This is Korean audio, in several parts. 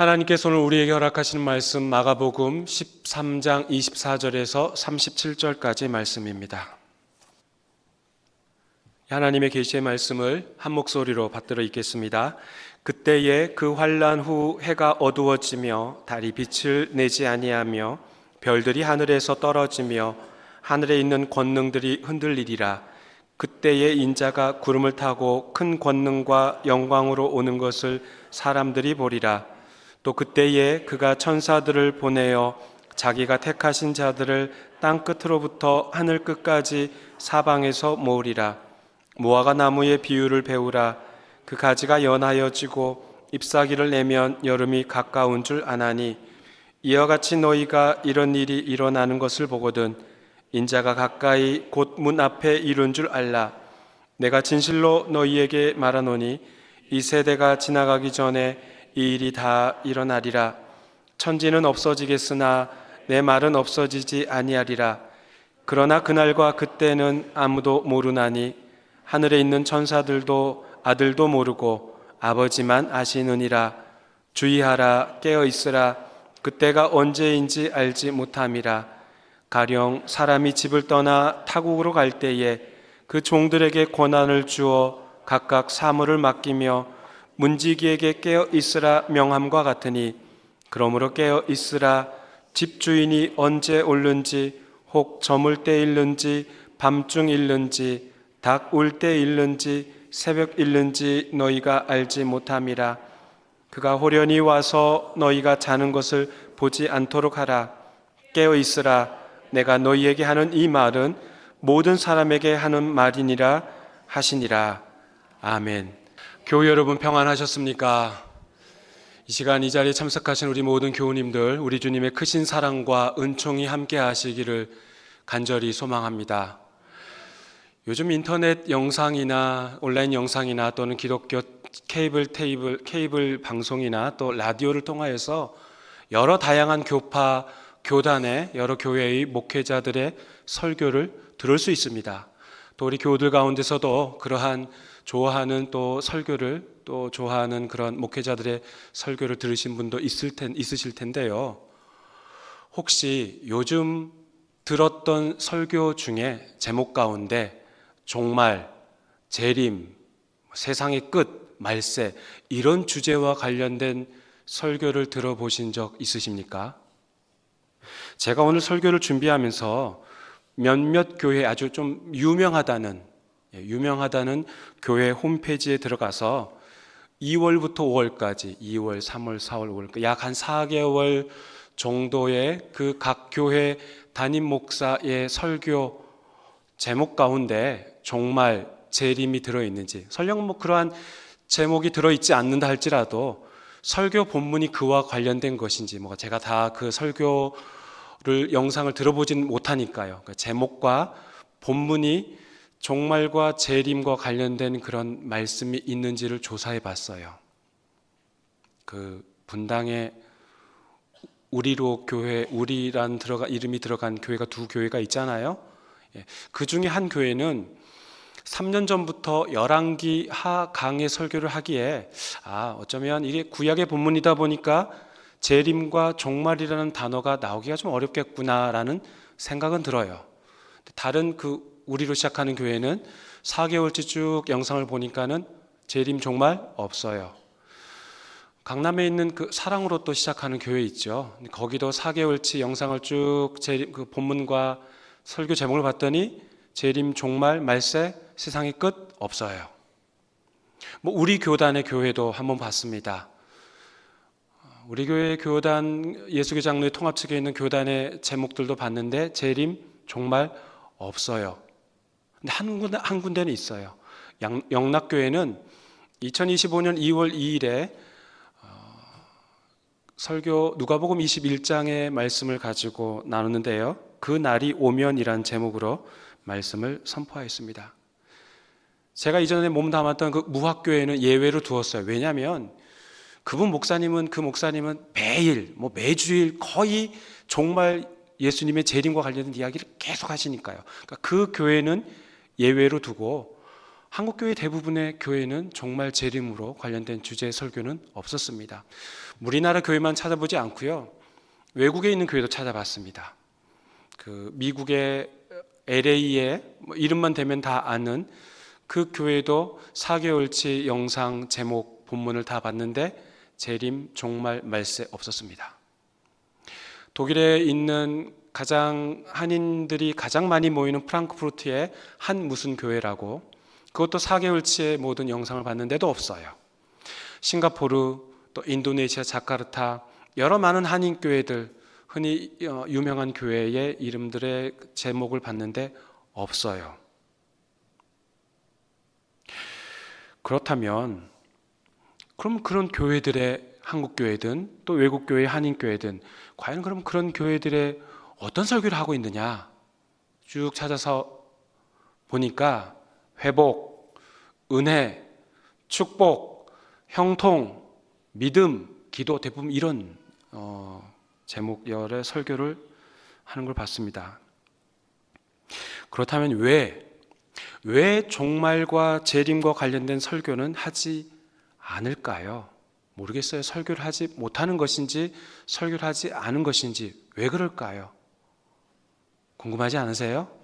하나님께서 오늘 우리에게 허락하시는 말씀 마가복음 13장 24절에서 37절까지 말씀입니다. 하나님의 계시의 말씀을 한 목소리로 받들어 읽겠습니다. 그때에 그 환난 후 해가 어두워지며 달이 빛을 내지 아니하며 별들이 하늘에서 떨어지며 하늘에 있는 권능들이 흔들리리라. 그때에 인자가 구름을 타고 큰 권능과 영광으로 오는 것을 사람들이 보리라. 또 그때에 그가 천사들을 보내어 자기가 택하신 자들을 땅 끝으로부터 하늘 끝까지 사방에서 모으리라. 무화과 나무의 비유를 배우라. 그 가지가 연하여지고 잎사귀를 내면 여름이 가까운 줄 아나니 이와 같이 너희가 이런 일이 일어나는 것을 보거든 인자가 가까이 곧 문 앞에 이른 줄 알라. 내가 진실로 너희에게 말하노니 이 세대가 지나가기 전에 이 일이 다 일어나리라. 천지는 없어지겠으나 내 말은 없어지지 아니하리라. 그러나 그날과 그때는 아무도 모르나니 하늘에 있는 천사들도 아들도 모르고 아버지만 아시느니라. 주의하라, 깨어 있으라. 그때가 언제인지 알지 못함이라. 가령 사람이 집을 떠나 타국으로 갈 때에 그 종들에게 권한을 주어 각각 사물을 맡기며 문지기에게 깨어 있으라 명함과 같으니 그러므로 깨어 있으라. 집주인이 언제 올는지 혹 저물 때 일는지 밤중 일는지 닭 울 때 일는지 새벽 일는지 너희가 알지 못함이라. 그가 호련히 와서 너희가 자는 것을 보지 않도록 하라. 깨어 있으라. 내가 너희에게 하는 이 말은 모든 사람에게 하는 말이니라 하시니라. 아멘. 교우 여러분 평안하셨습니까? 이 시간 이 자리에 참석하신 우리 모든 교우님들, 우리 주님의 크신 사랑과 은총이 함께 하시기를 간절히 소망합니다. 요즘 인터넷 영상이나 온라인 영상이나 또는 기독교 케이블 방송이나 또 라디오를 통하여서 여러 다양한 교파, 교단의 여러 교회의 목회자들의 설교를 들을 수 있습니다. 또 우리 교우들 가운데서도 그러한 좋아하는 또 설교를 또 좋아하는 그런 목회자들의 설교를 들으신 분도 있으실 텐데요. 혹시 요즘 들었던 설교 중에 제목 가운데 종말, 재림, 세상의 끝, 말세 이런 주제와 관련된 설교를 들어보신 적 있으십니까? 제가 오늘 설교를 준비하면서 몇몇 교회 아주 좀 유명하다는 교회 홈페이지에 들어가서 2월부터 5월까지 2월, 3월, 4월, 5월 약 한 4개월 정도의 그 각 교회 담임 목사의 설교 제목 가운데 종말, 재림이 들어있는지, 설령 그러한 제목이 들어있지 않는다 할지라도 설교 본문이 그와 관련된 것인지 제가 다 그 설교를 영상을 들어보진 못하니까요. 그 제목과 본문이 종말과 재림과 관련된 그런 말씀이 있는지를 조사해 봤어요. 그 분당에 우리로 교회, 우리란 이름이 들어간 교회가 두 교회가 있잖아요. 그 중에 한 교회는 3년 전부터 열왕기 하강의 설교를 하기에 어쩌면 이게 구약의 본문이다 보니까 재림과 종말이라는 단어가 나오기가 좀 어렵겠구나라는 생각은 들어요. 다른 우리로 시작하는 교회는 4개월치 쭉 영상을 보니까는 재림 종말 없어요. 강남에 있는 그 사랑으로 또 시작하는 교회 있죠. 거기도 4개월치 영상을 쭉 그 본문과 설교 제목을 봤더니 재림 종말 말세 세상의 끝 없어요. 우리 교단의 교회도 한번 봤습니다. 우리 교회 교단 예수교 장로의 통합 측에 있는 교단의 제목들도 봤는데 재림 종말 없어요. 근데 한 군데는 있어요. 영락교회는 2025년 2월 2일에 설교 누가복음 21장의 말씀을 가지고 나누는데요. 그 날이 오면이란 제목으로 말씀을 선포하였습니다. 제가 이전에 몸담았던 그 무학교회는 예외로 두었어요. 왜냐하면 그 목사님은 매일 매주일 거의 종말 예수님의 재림과 관련된 이야기를 계속 하시니까요. 그러니까 그 교회는 예외로 두고 한국교회 대부분의 교회는 종말 재림으로 관련된 주제의 설교는 없었습니다. 우리나라 교회만 찾아보지 않고요, 외국에 있는 교회도 찾아봤습니다. 미국의 LA에 이름만 대면 다 아는 그 교회도 4개월치 영상 제목 본문을 다 봤는데 재림 종말 말세 없었습니다. 독일에 있는 한인들이 가장 많이 모이는 프랑크푸르트의 한 무슨 교회라고, 그것도 4개월치의 모든 영상을 봤는데도 없어요. 싱가포르, 또 인도네시아 자카르타, 여러 많은 한인 교회들, 흔히 유명한 교회의 이름들의 제목을 봤는데 없어요. 그렇다면 그럼 그런 교회들의, 한국 교회든 또 외국 교회 한인 교회든 과연 그럼 그런 교회들의 어떤 설교를 하고 있느냐 쭉 찾아서 보니까 회복, 은혜, 축복, 형통, 믿음, 기도, 대부분 이런 제목열의 설교를 하는 걸 봤습니다. 그렇다면 왜 종말과 재림과 관련된 설교는 하지 않을까요? 모르겠어요. 설교를 하지 못하는 것인지 설교를 하지 않은 것인지 왜 그럴까요? 궁금하지 않으세요?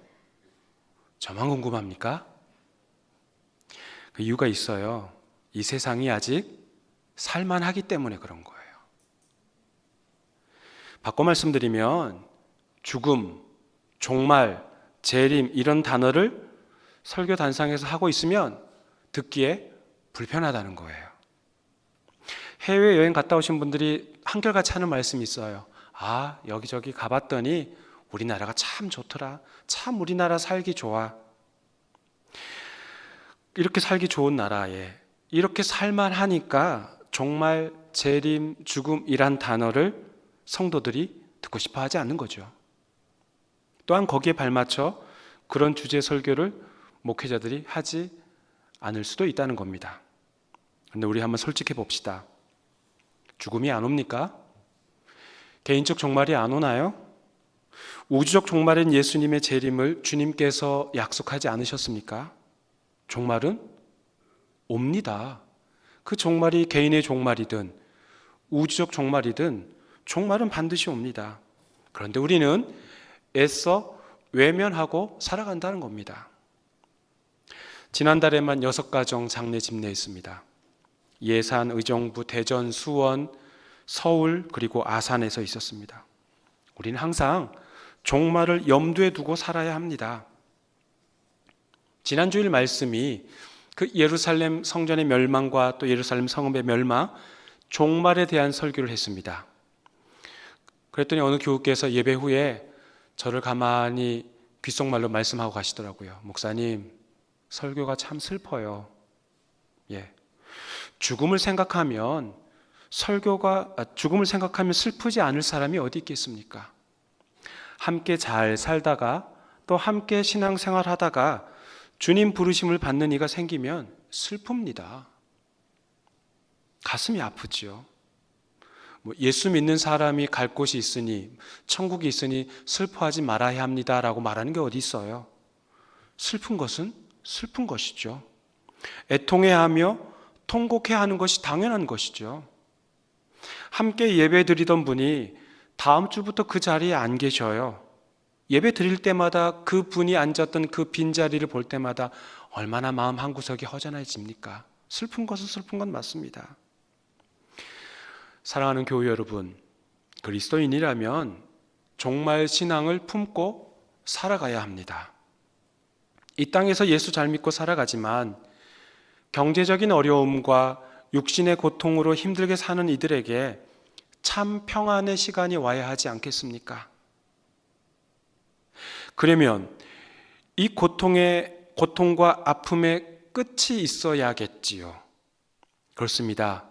저만 궁금합니까? 그 이유가 있어요. 이 세상이 아직 살만하기 때문에 그런 거예요. 바꿔 말씀드리면 죽음, 종말, 재림 이런 단어를 설교 단상에서 하고 있으면 듣기에 불편하다는 거예요. 해외여행 갔다 오신 분들이 한결같이 하는 말씀이 있어요. 아, 여기저기 가봤더니 우리나라가 참 좋더라. 참 우리나라 살기 좋아. 이렇게 살기 좋은 나라에 이렇게 살만하니까 종말, 재림, 죽음이란 단어를 성도들이 듣고 싶어 하지 않는 거죠. 또한 거기에 발맞춰 그런 주제 설교를 목회자들이 하지 않을 수도 있다는 겁니다. 그런데 우리 한번 솔직해 봅시다. 죽음이 안 옵니까? 개인적 종말이 안 오나요? 우주적 종말인 예수님의 재림을 주님께서 약속하지 않으셨습니까? 종말은 옵니다. 그 종말이 개인의 종말이든 우주적 종말이든 종말은 반드시 옵니다. 그런데 우리는 애써 외면하고 살아간다는 겁니다. 지난달에만 6가정 장례 집례했습니다. 예산, 의정부, 대전, 수원, 서울 그리고 아산에서 있었습니다. 우리는 항상 종말을 염두에 두고 살아야 합니다. 지난주일 말씀이 그 예루살렘 성전의 멸망과 또 예루살렘 성읍의 멸망, 종말에 대한 설교를 했습니다. 그랬더니 어느 교우께서 예배 후에 저를 가만히 귓속말로 말씀하고 가시더라고요. 목사님, 설교가 참 슬퍼요. 죽음을 생각하면 슬프지 않을 사람이 어디 있겠습니까? 함께 잘 살다가 또 함께 신앙생활 하다가 주님 부르심을 받는 이가 생기면 슬픕니다. 가슴이 아프지요. 예수 믿는 사람이 갈 곳이 있으니, 천국이 있으니 슬퍼하지 말아야 합니다라고 말하는 게 어디 있어요? 슬픈 것은 슬픈 것이죠. 애통해하며 통곡해야 하는 것이 당연한 것이죠. 함께 예배 드리던 분이 다음 주부터 그 자리에 안 계셔요. 예배 드릴 때마다 그 분이 앉았던 그 빈자리를 볼 때마다 얼마나 마음 한구석이 허전해집니까? 슬픈 것은 슬픈 건 맞습니다. 사랑하는 교회 여러분, 그리스도인이라면 종말 신앙을 품고 살아가야 합니다. 이 땅에서 예수 잘 믿고 살아가지만 경제적인 어려움과 육신의 고통으로 힘들게 사는 이들에게 참 평안의 시간이 와야 하지 않겠습니까? 그러면 이 고통과 아픔의 끝이 있어야겠지요. 그렇습니다.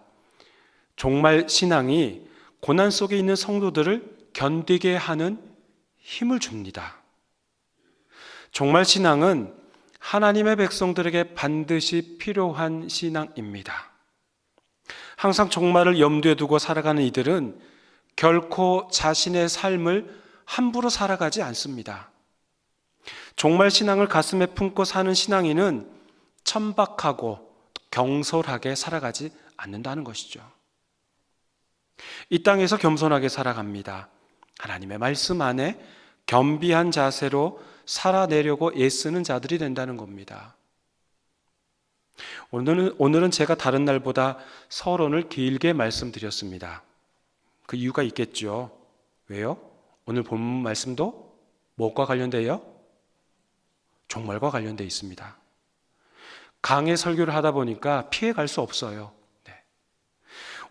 종말 신앙이 고난 속에 있는 성도들을 견디게 하는 힘을 줍니다. 종말 신앙은 하나님의 백성들에게 반드시 필요한 신앙입니다. 항상 종말을 염두에 두고 살아가는 이들은 결코 자신의 삶을 함부로 살아가지 않습니다. 종말 신앙을 가슴에 품고 사는 신앙인은 천박하고 경솔하게 살아가지 않는다는 것이죠. 이 땅에서 겸손하게 살아갑니다. 하나님의 말씀 안에 겸비한 자세로 살아내려고 애쓰는 자들이 된다는 겁니다. 오늘은 제가 다른 날보다 서론을 길게 말씀드렸습니다. 그 이유가 있겠죠. 왜요? 오늘 본문 말씀도 무엇과 관련돼요? 종말과 관련돼 있습니다. 강의 설교를 하다 보니까 피해갈 수 없어요. 네.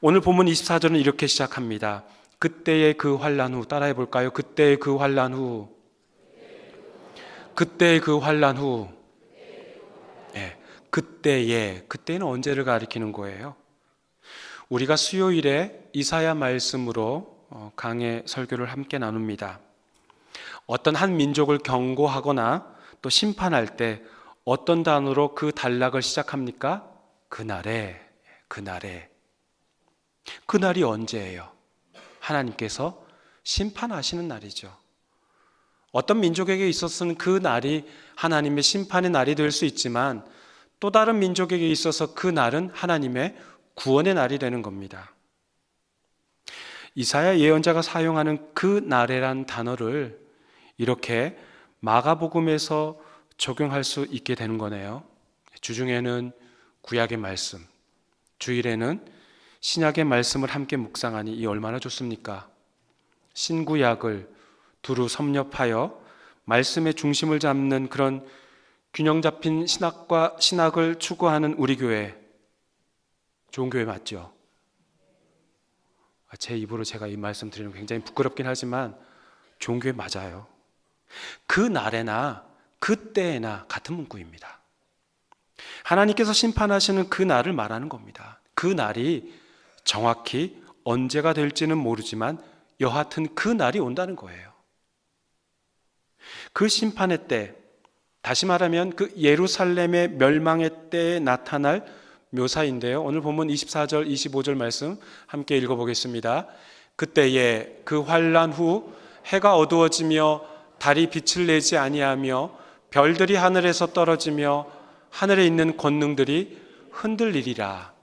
오늘 본문 24절은 이렇게 시작합니다. 그때의 그 환난 후, 따라해 볼까요? 그때의 그 환난 후, 그때의 그 환난 후. 네. 그때는 언제를 가리키는 거예요? 우리가 수요일에 이사야 말씀으로 강의 설교를 함께 나눕니다. 어떤 한 민족을 경고하거나 또 심판할 때 어떤 단어로 그 단락을 시작합니까? 그날에. 그날이 언제예요? 하나님께서 심판하시는 날이죠. 어떤 민족에게 있어서는 그 날이 하나님의 심판의 날이 될 수 있지만 또 다른 민족에게 있어서 그 날은 하나님의 구원의 날이 되는 겁니다. 이사야 예언자가 사용하는 그 날에란 단어를 이렇게 마가복음에서 적용할 수 있게 되는 거네요. 주중에는 구약의 말씀, 주일에는 신약의 말씀을 함께 묵상하니 이 얼마나 좋습니까? 신구약을 두루 섭렵하여 말씀의 중심을 잡는 그런 균형 잡힌 신학을 추구하는 우리 교회, 좋은 교회 맞죠? 제 입으로 제가 이 말씀 드리는 거 굉장히 부끄럽긴 하지만 좋은 교회 맞아요. 그 날에나 그때에나 같은 문구입니다. 하나님께서 심판하시는 그 날을 말하는 겁니다. 그 날이 정확히 언제가 될지는 모르지만 여하튼 그 날이 온다는 거예요. 그 심판의 때, 다시 말하면 그 예루살렘의 멸망의 때에 나타날 묘사인데요. 오늘 본문 24절, 25절 말씀 함께 읽어보겠습니다. 그때에 그 환난 후 해가 어두워지며 달이 빛을 내지 아니하며 별들이 하늘에서 떨어지며 하늘에 있는 권능들이 흔들리리라.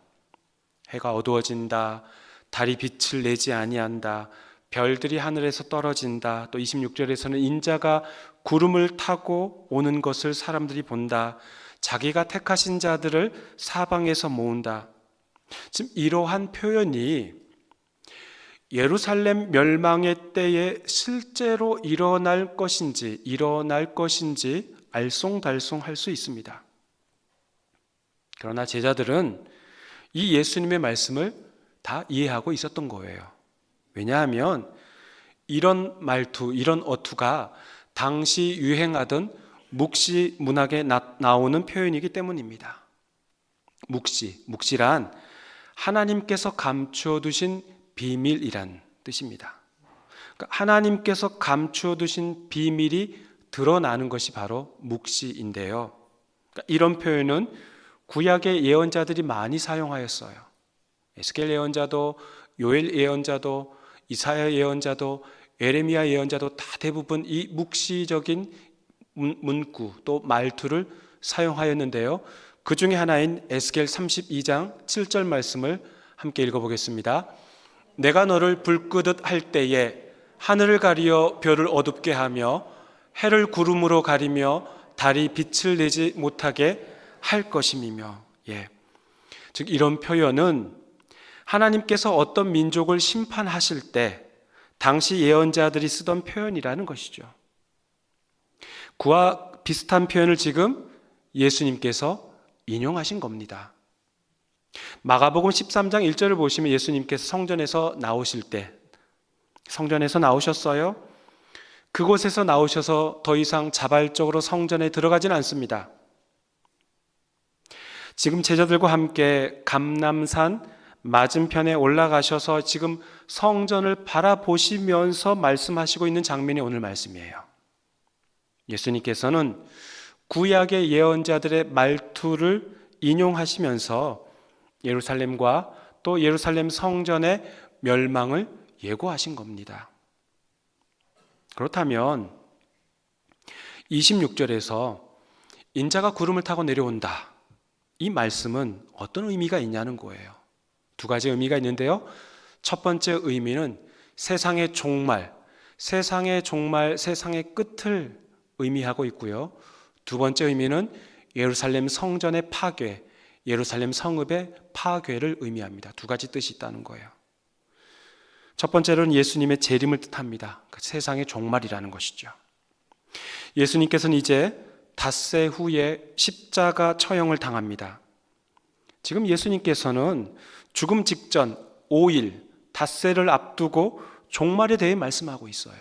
해가 어두워진다. 달이 빛을 내지 아니한다. 별들이 하늘에서 떨어진다. 또 26절에서는 인자가 구름을 타고 오는 것을 사람들이 본다. 자기가 택하신 자들을 사방에서 모은다. 지금 이러한 표현이 예루살렘 멸망의 때에 실제로 일어날 것인지 알쏭달쏭할 수 있습니다. 그러나 제자들은 이 예수님의 말씀을 다 이해하고 있었던 거예요. 왜냐하면 이런 말투, 이런 어투가 당시 유행하던 묵시 문학에 나오는 표현이기 때문입니다. 묵시란 하나님께서 감추어 두신 비밀이란 뜻입니다. 그러니까 하나님께서 감추어 두신 비밀이 드러나는 것이 바로 묵시인데요. 그러니까 이런 표현은 구약의 예언자들이 많이 사용하였어요. 에스겔 예언자도, 요엘 예언자도, 이사야 예언자도, 에레미야 예언자도 다 대부분 이 묵시적인 문구 또 말투를 사용하였는데요. 그 중에 하나인 에스겔 32장 7절 말씀을 함께 읽어보겠습니다. 내가 너를 불 끄듯 할 때에 하늘을 가리어 별을 어둡게 하며 해를 구름으로 가리며 달이 빛을 내지 못하게 할 것임이며. 즉 이런 표현은 하나님께서 어떤 민족을 심판하실 때 당시 예언자들이 쓰던 표현이라는 것이죠. 그와 비슷한 표현을 지금 예수님께서 인용하신 겁니다. 마가복음 13장 1절을 보시면 예수님께서 성전에서 나오실 때, 성전에서 나오셨어요. 그곳에서 나오셔서 더 이상 자발적으로 성전에 들어가지는 않습니다. 지금 제자들과 함께 감람산 맞은편에 올라가셔서 지금 성전을 바라보시면서 말씀하시고 있는 장면이 오늘 말씀이에요. 예수님께서는 구약의 예언자들의 말투를 인용하시면서 예루살렘과 또 예루살렘 성전의 멸망을 예고하신 겁니다. 그렇다면 26절에서 인자가 구름을 타고 내려온다. 이 말씀은 어떤 의미가 있냐는 거예요. 두 가지 의미가 있는데요. 첫 번째 의미는 세상의 종말, 세상의 끝을 의미하고 있고요. 두 번째 의미는 예루살렘 성전의 파괴, 예루살렘 성읍의 파괴를 의미합니다. 두 가지 뜻이 있다는 거예요. 첫 번째로는 예수님의 재림을 뜻합니다. 그 세상의 종말이라는 것이죠. 예수님께서는 이제 닷새 후에 십자가 처형을 당합니다. 지금 예수님께서는 죽음 직전 5일, 닷새를 앞두고 종말에 대해 말씀하고 있어요.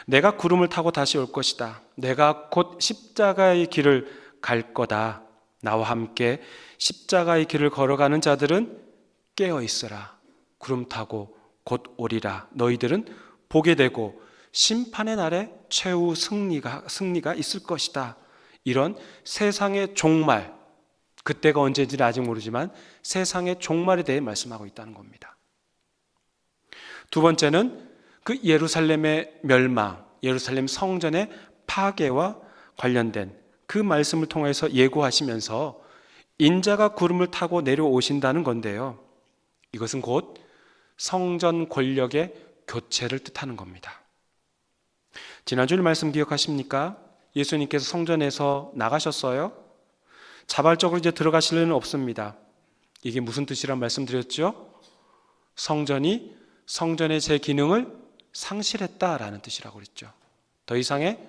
내가 구름을 타고 다시 올 것이다. 내가 곧 십자가의 길을 갈 거다. 나와 함께 십자가의 길을 걸어가는 자들은 깨어 있으라. 구름 타고 곧 오리라. 너희들은 보게 되고 심판의 날에 최후 승리가 있을 것이다. 이런 세상의 종말, 그때가 언제인지는 아직 모르지만 세상의 종말에 대해 말씀하고 있다는 겁니다. 두 번째는 그 예루살렘의 멸망, 예루살렘 성전의 파괴와 관련된 그 말씀을 통해서 예고하시면서 인자가 구름을 타고 내려오신다는 건데요. 이것은 곧 성전 권력의 교체를 뜻하는 겁니다. 지난주 말씀 기억하십니까? 예수님께서 성전에서 나가셨어요. 자발적으로 이제 들어가실 일은 없습니다. 이게 무슨 뜻이란 말씀드렸죠? 성전이 성전의 제 기능을 상실했다라는 뜻이라고 그랬죠. 더 이상의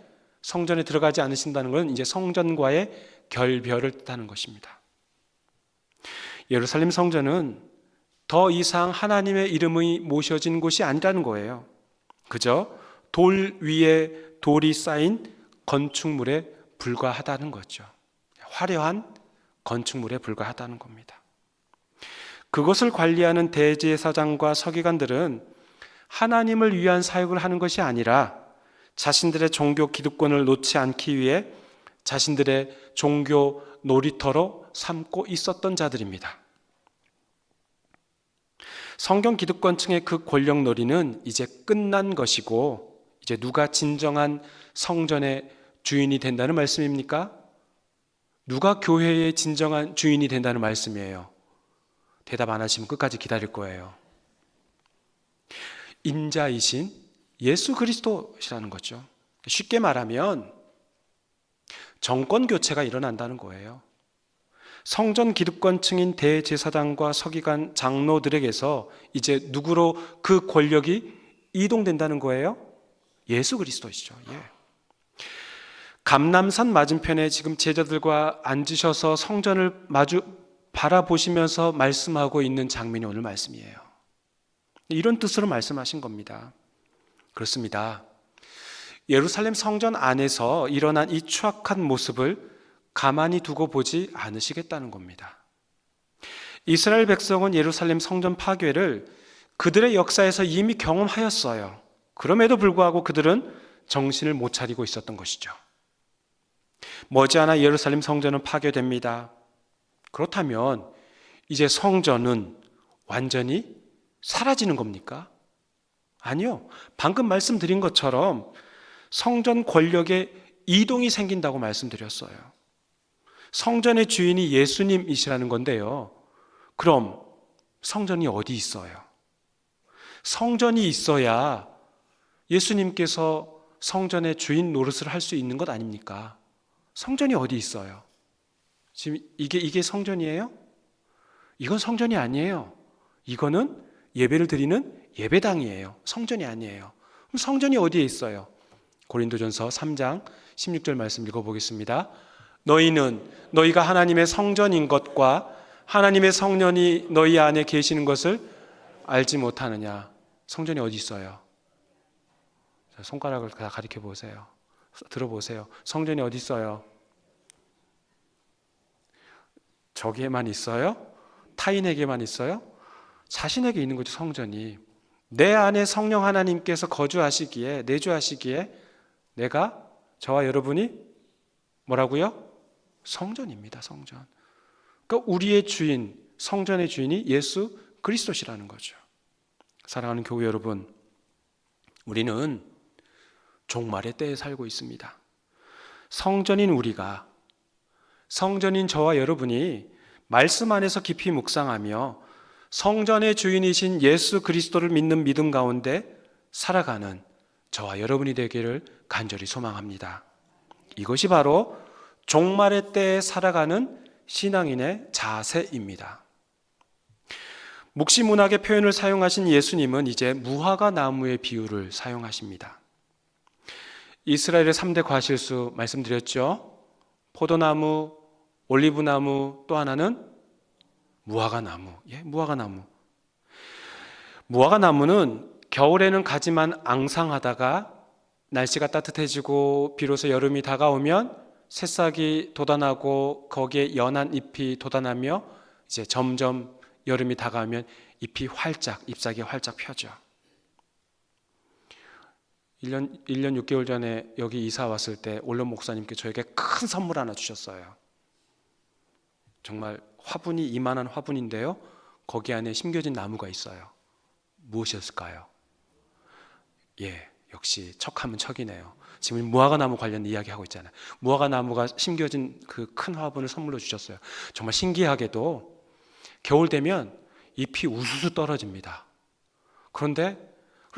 성전에 들어가지 않으신다는 것은 이제 성전과의 결별을 뜻하는 것입니다. 예루살렘 성전은 더 이상 하나님의 이름이 모셔진 곳이 아니라는 거예요. 그저 돌 위에 돌이 쌓인 건축물에 불과하다는 거죠. 화려한 건축물에 불과하다는 겁니다. 그것을 관리하는 대제사장과 서기관들은 하나님을 위한 사역을 하는 것이 아니라 자신들의 종교 기득권을 놓지 않기 위해 자신들의 종교 놀이터로 삼고 있었던 자들입니다. 성경 기득권층의 그 권력놀이는 이제 끝난 것이고, 이제 누가 진정한 성전의 주인이 된다는 말씀입니까? 누가 교회의 진정한 주인이 된다는 말씀이에요? 대답 안 하시면 끝까지 기다릴 거예요. 인자이신 예수 그리스도시라는 거죠. 쉽게 말하면 정권 교체가 일어난다는 거예요. 성전 기득권층인 대제사장과 서기관 장로들에게서 이제 누구로 그 권력이 이동된다는 거예요? 예수 그리스도시죠. 예. 감람산 맞은편에 지금 제자들과 앉으셔서 성전을 마주 바라보시면서 말씀하고 있는 장면이 오늘 말씀이에요. 이런 뜻으로 말씀하신 겁니다. 그렇습니다. 예루살렘 성전 안에서 일어난 이 추악한 모습을 가만히 두고 보지 않으시겠다는 겁니다. 이스라엘 백성은 예루살렘 성전 파괴를 그들의 역사에서 이미 경험하였어요. 그럼에도 불구하고 그들은 정신을 못 차리고 있었던 것이죠. 머지않아 예루살렘 성전은 파괴됩니다. 그렇다면 이제 성전은 완전히 사라지는 겁니까? 아니요. 방금 말씀드린 것처럼 성전 권력의 이동이 생긴다고 말씀드렸어요. 성전의 주인이 예수님이시라는 건데요. 그럼 성전이 어디 있어요? 성전이 있어야 예수님께서 성전의 주인 노릇을 할 수 있는 것 아닙니까? 성전이 어디 있어요? 지금 이게 성전이에요? 이건 성전이 아니에요. 이거는 예배를 드리는 예배당이에요. 성전이 아니에요. 그럼 성전이 어디에 있어요? 고린도전서 3장 16절 말씀 읽어보겠습니다. 너희는 너희가 하나님의 성전인 것과 하나님의 성령이 너희 안에 계시는 것을 알지 못하느냐. 성전이 어디 있어요? 손가락을 다 가리켜 보세요. 들어보세요. 성전이 어디 있어요? 저기에만 있어요? 타인에게만 있어요? 자신에게 있는 거죠. 성전이. 내 안에 성령 하나님께서 거주하시기에, 내주하시기에 내가, 저와 여러분이 뭐라고요? 성전입니다. 성전. 그러니까 우리의 주인, 성전의 주인이 예수 그리스도시라는 거죠. 사랑하는 교회 여러분, 우리는 종말의 때에 살고 있습니다. 성전인 우리가 성전인 저와 여러분이 말씀 안에서 깊이 묵상하며 성전의 주인이신 예수 그리스도를 믿는 믿음 가운데 살아가는 저와 여러분이 되기를 간절히 소망합니다. 이것이 바로 종말의 때에 살아가는 신앙인의 자세입니다. 묵시문학의 표현을 사용하신 예수님은 이제 무화과 나무의 비유를 사용하십니다. 이스라엘의 3대 과실수 말씀드렸죠. 포도나무, 올리브나무, 또 하나는 무화과나무. 무화과나무. 무화과나무는 겨울에는 가지만 앙상하다가 날씨가 따뜻해지고 비로소 여름이 다가오면 새싹이 돋아나고 거기에 연한 잎이 돋아나며 이제 점점 여름이 다가오면 잎사귀 활짝 펴죠. 1년 6개월 전에 여기 이사 왔을 때 올론 목사님께 저에게 큰 선물 하나 주셨어요. 정말 화분이 이만한 화분인데요, 거기 안에 심겨진 나무가 있어요. 무엇이었을까요? 역시 척하면 척이네요. 지금 무화과나무 관련 이야기하고 있잖아요. 무화과나무가 심겨진 그 큰 화분을 선물로 주셨어요. 정말 신기하게도 겨울 되면 잎이 우수수 떨어집니다. 그런데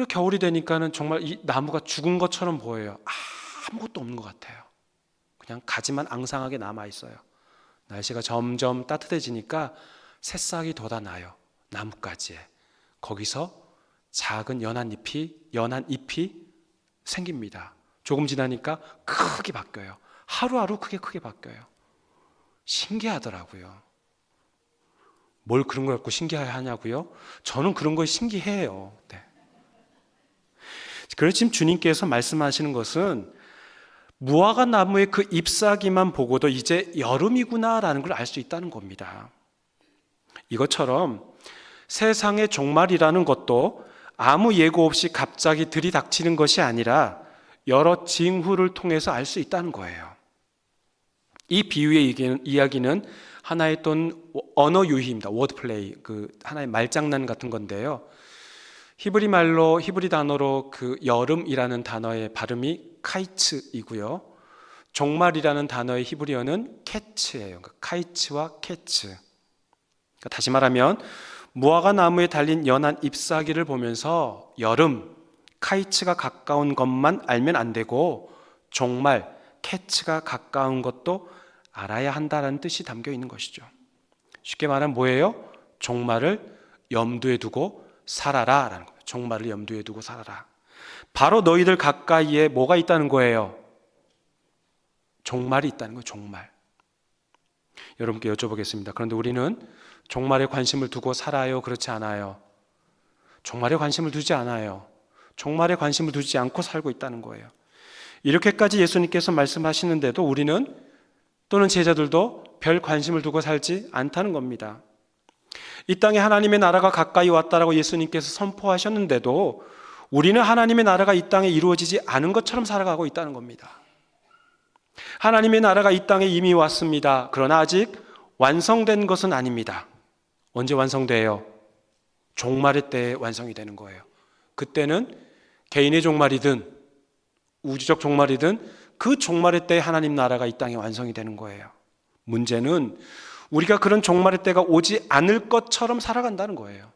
겨울이 되니까는 정말 이 나무가 죽은 것처럼 보여요. 아무것도 없는 것 같아요. 그냥 가지만 앙상하게 남아있어요. 날씨가 점점 따뜻해지니까 새싹이 돋아나요. 나뭇가지에. 거기서 작은 연한 잎이 생깁니다. 조금 지나니까 크게 바뀌어요. 하루하루 크게 바뀌어요. 신기하더라고요. 뭘 그런 걸 갖고 신기하냐고요? 저는 그런 거에 신기해요. 네. 그래서 지금 주님께서 말씀하시는 것은 무화과 나무의 그 잎사귀만 보고도 이제 여름이구나라는 걸 알 수 있다는 겁니다. 이것처럼 세상의 종말이라는 것도 아무 예고 없이 갑자기 들이닥치는 것이 아니라 여러 징후를 통해서 알 수 있다는 거예요. 이 비유의 이야기는 하나의 또 언어 유희입니다. 워드플레이, 하나의 말장난 같은 건데요. 히브리 단어로 여름이라는 단어의 발음이 카이츠이고요. 종말이라는 단어의 히브리어는 캐츠예요. 카이츠와 캐츠. 다시 말하면 무화과 나무에 달린 연한 잎사귀를 보면서 여름, 카이츠가 가까운 것만 알면 안 되고 종말, 캐츠가 가까운 것도 알아야 한다는 뜻이 담겨 있는 것이죠. 쉽게 말하면 뭐예요? 종말을 염두에 두고 살아라 라는 거예요. 종말을 염두에 두고 살아라. 바로 너희들 가까이에 뭐가 있다는 거예요? 종말이 있다는 거예요. 종말. 여러분께 여쭤보겠습니다. 그런데 우리는 종말에 관심을 두고 살아요? 그렇지 않아요? 종말에 관심을 두지 않아요. 종말에 관심을 두지 않고 살고 있다는 거예요. 이렇게까지 예수님께서 말씀하시는데도 우리는 또는 제자들도 별 관심을 두고 살지 않다는 겁니다. 이 땅에 하나님의 나라가 가까이 왔다라고 예수님께서 선포하셨는데도 우리는 하나님의 나라가 이 땅에 이루어지지 않은 것처럼 살아가고 있다는 겁니다. 하나님의 나라가 이 땅에 이미 왔습니다. 그러나 아직 완성된 것은 아닙니다. 언제 완성돼요? 종말의 때에 완성이 되는 거예요. 그때는 개인의 종말이든 우주적 종말이든 그 종말의 때에 하나님 나라가 이 땅에 완성이 되는 거예요. 문제는 우리가 그런 종말의 때가 오지 않을 것처럼 살아간다는 거예요.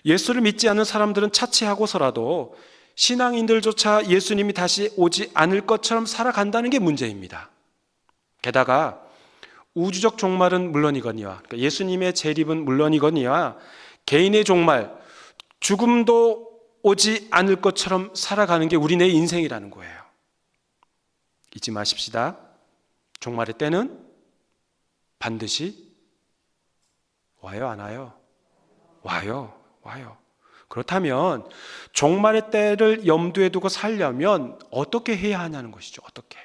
예수를 믿지 않는 사람들은 차치하고서라도 신앙인들조차 예수님이 다시 오지 않을 것처럼 살아간다는 게 문제입니다. 게다가 우주적 종말은 물론이거니와, 그러니까 예수님의 재림은 물론이거니와 개인의 종말, 죽음도 오지 않을 것처럼 살아가는 게 우리네 인생이라는 거예요. 잊지 마십시다. 종말의 때는 반드시 와요, 안 와요? 와요. 그렇다면 종말의 때를 염두에 두고 살려면 어떻게 해야 하냐는 것이죠. 어떻게?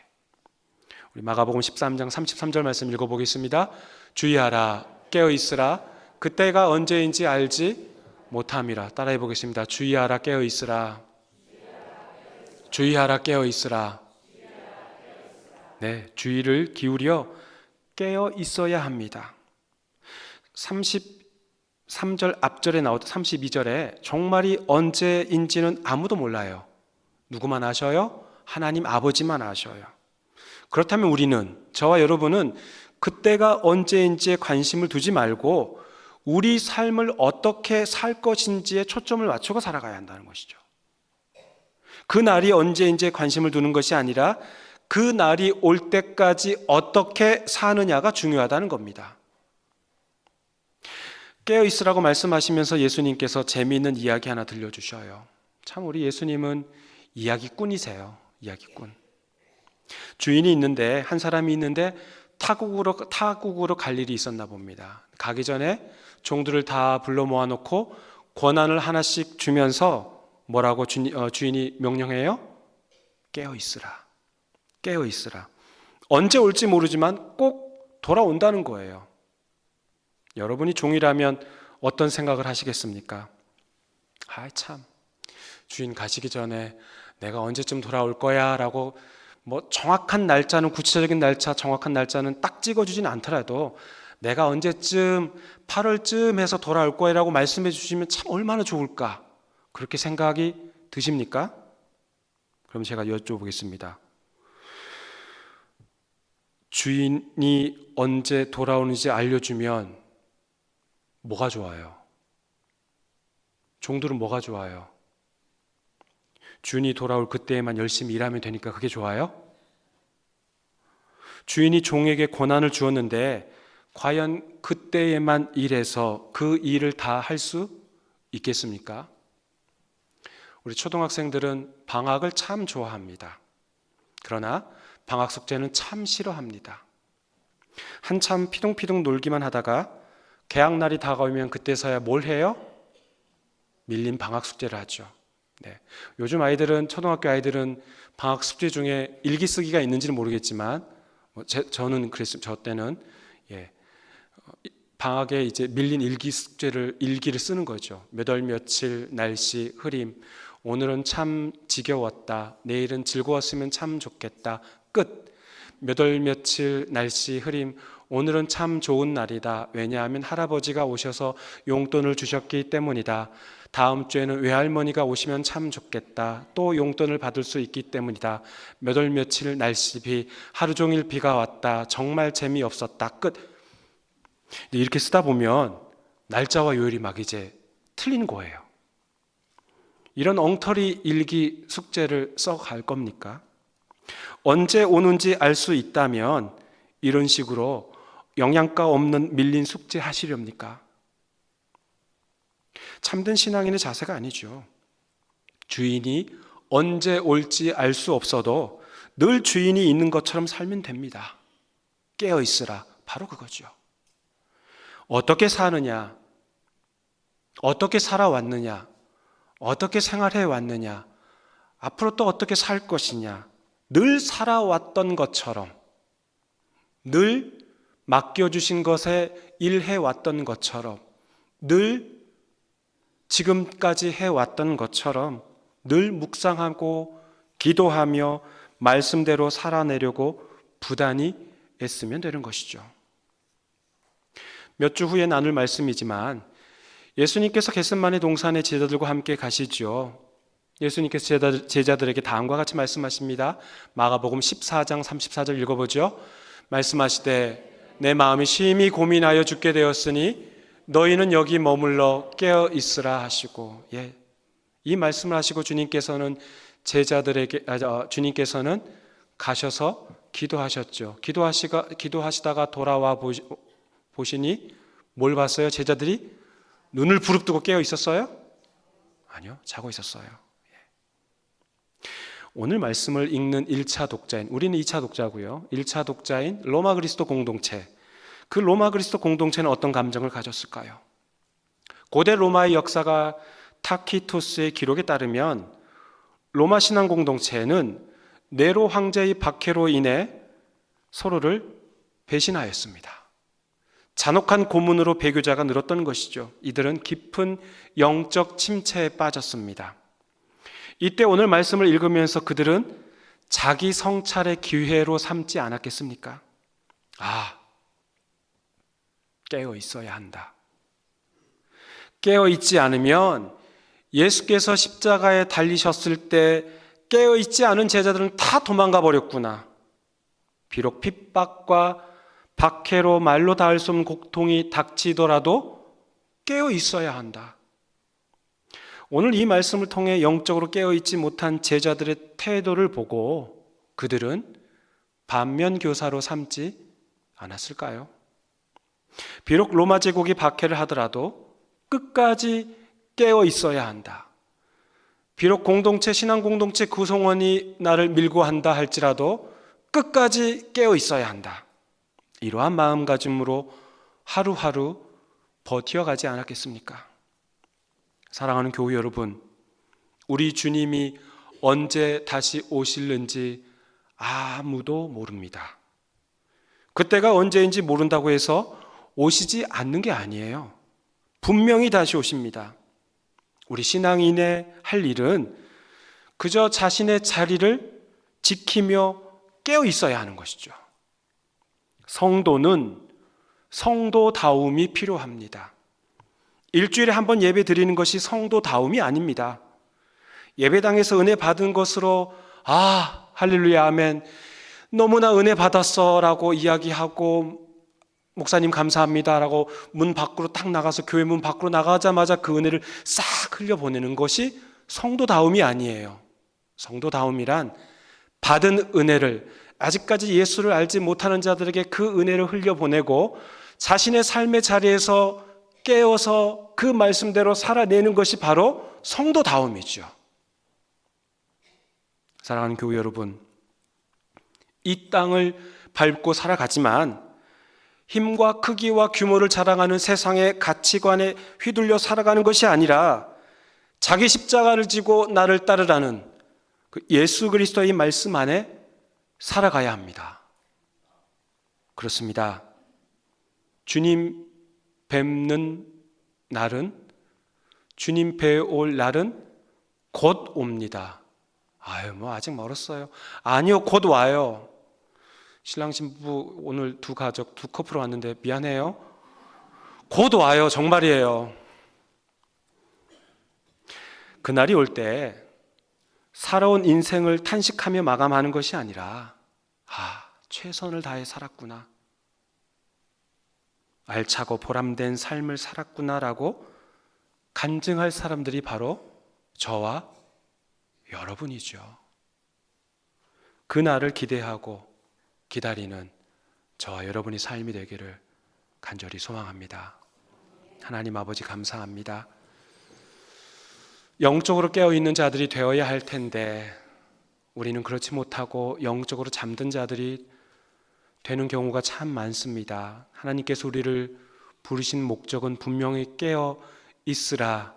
우리 마가복음 13장 33절 말씀 읽어보겠습니다. 주의하라, 깨어있으라, 그때가 언제인지 알지 못함이라. 따라해 보겠습니다. 주의하라, 깨어있으라. 주의하라, 깨어있으라. 네, 주의를 기울여 깨어 있어야 합니다. 33절 앞절에 나오던 32절에 종말이 언제인지는 아무도 몰라요. 누구만 아셔요? 하나님 아버지만 아셔요. 그렇다면 우리는, 저와 여러분은 그때가 언제인지에 관심을 두지 말고 우리 삶을 어떻게 살 것인지에 초점을 맞추고 살아가야 한다는 것이죠. 그 날이 언제인지에 관심을 두는 것이 아니라 그 날이 올 때까지 어떻게 사느냐가 중요하다는 겁니다. 깨어있으라고 말씀하시면서 예수님께서 재미있는 이야기 하나 들려주셔요. 참 우리 예수님은 이야기꾼이세요. 이야기꾼. 주인이 있는데, 한 사람이 있는데 타국으로 갈 일이 있었나 봅니다. 가기 전에 종들을 다 불러 모아놓고 권한을 하나씩 주면서 뭐라고 주인이 명령해요? 깨어있으라. 깨어있으라. 언제 올지 모르지만 꼭 돌아온다는 거예요. 여러분이 종이라면 어떤 생각을 하시겠습니까? 참, 주인 가시기 전에 내가 언제쯤 돌아올 거야 라고 정확한 날짜는, 구체적인 날짜, 정확한 날짜는 딱 찍어주진 않더라도 내가 언제쯤 8월쯤 해서 돌아올 거야 라고 말씀해 주시면 참 얼마나 좋을까, 그렇게 생각이 드십니까? 그럼 제가 여쭤보겠습니다. 주인이 언제 돌아오는지 알려주면 뭐가 좋아요? 종들은 뭐가 좋아요? 주인이 돌아올 그때에만 열심히 일하면 되니까 그게 좋아요? 주인이 종에게 권한을 주었는데 과연 그때에만 일해서 그 일을 다 할 수 있겠습니까? 우리 초등학생들은 방학을 참 좋아합니다. 그러나 방학 숙제는 참 싫어합니다. 한참 피둥피둥 놀기만 하다가 개학날이 다가오면 그때서야 뭘 해요? 밀린 방학 숙제를 하죠. 네. 요즘 아이들은, 초등학교 아이들은 방학 숙제 중에 일기 쓰기가 있는지는 모르겠지만 저는 그랬어요. 저 때는 방학에 이제 밀린 일기를 쓰는 거죠. 몇 월 며칠 날씨 흐림, 오늘은 참 지겨웠다, 내일은 즐거웠으면 참 좋겠다, 끝. 몇 월 며칠 날씨 흐림, 오늘은 참 좋은 날이다. 왜냐하면 할아버지가 오셔서 용돈을 주셨기 때문이다. 다음 주에는 외할머니가 오시면 참 좋겠다. 또 용돈을 받을 수 있기 때문이다. 몇 월 며칠 날씨 비, 하루 종일 비가 왔다. 정말 재미없었다. 끝. 이렇게 쓰다 보면 날짜와 요일이 막 이제 틀린 거예요. 이런 엉터리 일기 숙제를 써갈 겁니까? 언제 오는지 알 수 있다면 이런 식으로 영양가 없는 밀린 숙제 하시렵니까? 참된 신앙인의 자세가 아니죠. 주인이 언제 올지 알 수 없어도 늘 주인이 있는 것처럼 살면 됩니다. 깨어 있으라. 바로 그거죠. 어떻게 사느냐, 어떻게 살아왔느냐, 어떻게 생활해 왔느냐, 앞으로 또 어떻게 살 것이냐, 늘 살아왔던 것처럼, 늘 맡겨주신 것에 일해왔던 것처럼, 늘 지금까지 해왔던 것처럼 늘 묵상하고 기도하며 말씀대로 살아내려고 부단히 애쓰면 되는 것이죠. 몇 주 후에 나눌 말씀이지만 예수님께서 겟세마네 동산에 제자들과 함께 가시죠. 예수님께서 제자들에게 다음과 같이 말씀하십니다. 마가복음 14장 34절 읽어보죠. 말씀하시되 내 마음이 심히 고민하여 죽게 되었으니 너희는 여기 머물러 깨어 있으라 하시고, 이 말씀을 하시고 주님께서는 주님께서는 가셔서 기도하셨죠. 기도하시다가 돌아와 보시니 뭘 봤어요? 제자들이 눈을 부릅뜨고 깨어 있었어요? 아니요, 자고 있었어요. 오늘 말씀을 읽는 1차 독자인, 우리는 2차 독자고요. 1차 독자인 로마 그리스도 공동체, 그 로마 그리스도 공동체는 어떤 감정을 가졌을까요? 고대 로마의 역사가 타키투스의 기록에 따르면 로마 신앙 공동체는 네로 황제의 박해로 인해 서로를 배신하였습니다. 잔혹한 고문으로 배교자가 늘었던 것이죠. 이들은 깊은 영적 침체에 빠졌습니다. 이때 오늘 말씀을 읽으면서 그들은 자기 성찰의 기회로 삼지 않았겠습니까? 깨어 있어야 한다. 깨어 있지 않으면 예수께서 십자가에 달리셨을 때 깨어 있지 않은 제자들은 다 도망가 버렸구나. 비록 핍박과 박해로 말로 닿을 수 없는 고통이 닥치더라도 깨어 있어야 한다. 오늘 이 말씀을 통해 영적으로 깨어 있지 못한 제자들의 태도를 보고 그들은 반면교사로 삼지 않았을까요? 비록 로마 제국이 박해를 하더라도 끝까지 깨어 있어야 한다. 비록 신앙 공동체 구성원이 나를 밀고 한다 할지라도 끝까지 깨어 있어야 한다. 이러한 마음가짐으로 하루하루 버텨가지 않았겠습니까? 사랑하는 교우 여러분, 우리 주님이 언제 다시 오실는지 아무도 모릅니다. 그때가 언제인지 모른다고 해서 오시지 않는 게 아니에요. 분명히 다시 오십니다. 우리 신앙인의 할 일은 그저 자신의 자리를 지키며 깨어 있어야 하는 것이죠. 성도는 성도다움이 필요합니다. 일주일에 한 번 예배 드리는 것이 성도다움이 아닙니다. 예배당에서 은혜 받은 것으로 할렐루야 아멘 너무나 은혜 받았어 라고 이야기하고 목사님 감사합니다 라고 문 밖으로 딱 나가서 교회 문 밖으로 나가자마자 그 은혜를 싹 흘려보내는 것이 성도다움이 아니에요. 성도다움이란 받은 은혜를 아직까지 예수를 알지 못하는 자들에게 그 은혜를 흘려보내고 자신의 삶의 자리에서 깨어서 그 말씀대로 살아내는 것이 바로 성도다움이죠. 사랑하는 교우 여러분, 이 땅을 밟고 살아가지만 힘과 크기와 규모를 자랑하는 세상의 가치관에 휘둘려 살아가는 것이 아니라 자기 십자가를 지고 나를 따르라는 그 예수 그리스도의 말씀 안에 살아가야 합니다. 그렇습니다. 주님 뵙는 날은, 주님 뵈올 날은 곧 옵니다. 아직 멀었어요. 아니요, 곧 와요. 신랑 신부 오늘 두 커플 왔는데 미안해요. 곧 와요. 정말이에요. 그날이 올 때 살아온 인생을 탄식하며 마감하는 것이 아니라 최선을 다해 살았구나, 알차고 보람된 삶을 살았구나라고 간증할 사람들이 바로 저와 여러분이죠. 그날을 기대하고 기다리는 저와 여러분의 삶이 되기를 간절히 소망합니다. 하나님 아버지 감사합니다. 영적으로 깨어있는 자들이 되어야 할 텐데 우리는 그렇지 못하고 영적으로 잠든 자들이 되는 경우가 참 많습니다. 하나님께서 우리를 부르신 목적은 분명히 깨어 있으라,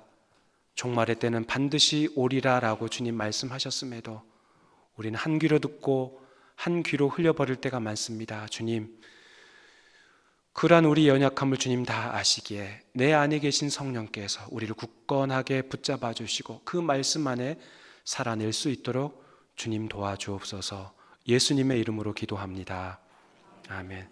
종말의 때는 반드시 오리라 라고 주님 말씀하셨음에도 우리는 한 귀로 듣고 한 귀로 흘려버릴 때가 많습니다. 주님, 그러한 우리 연약함을 주님 다 아시기에 내 안에 계신 성령께서 우리를 굳건하게 붙잡아 주시고 그 말씀 안에 살아낼 수 있도록 주님 도와주옵소서. 예수님의 이름으로 기도합니다. 아멘.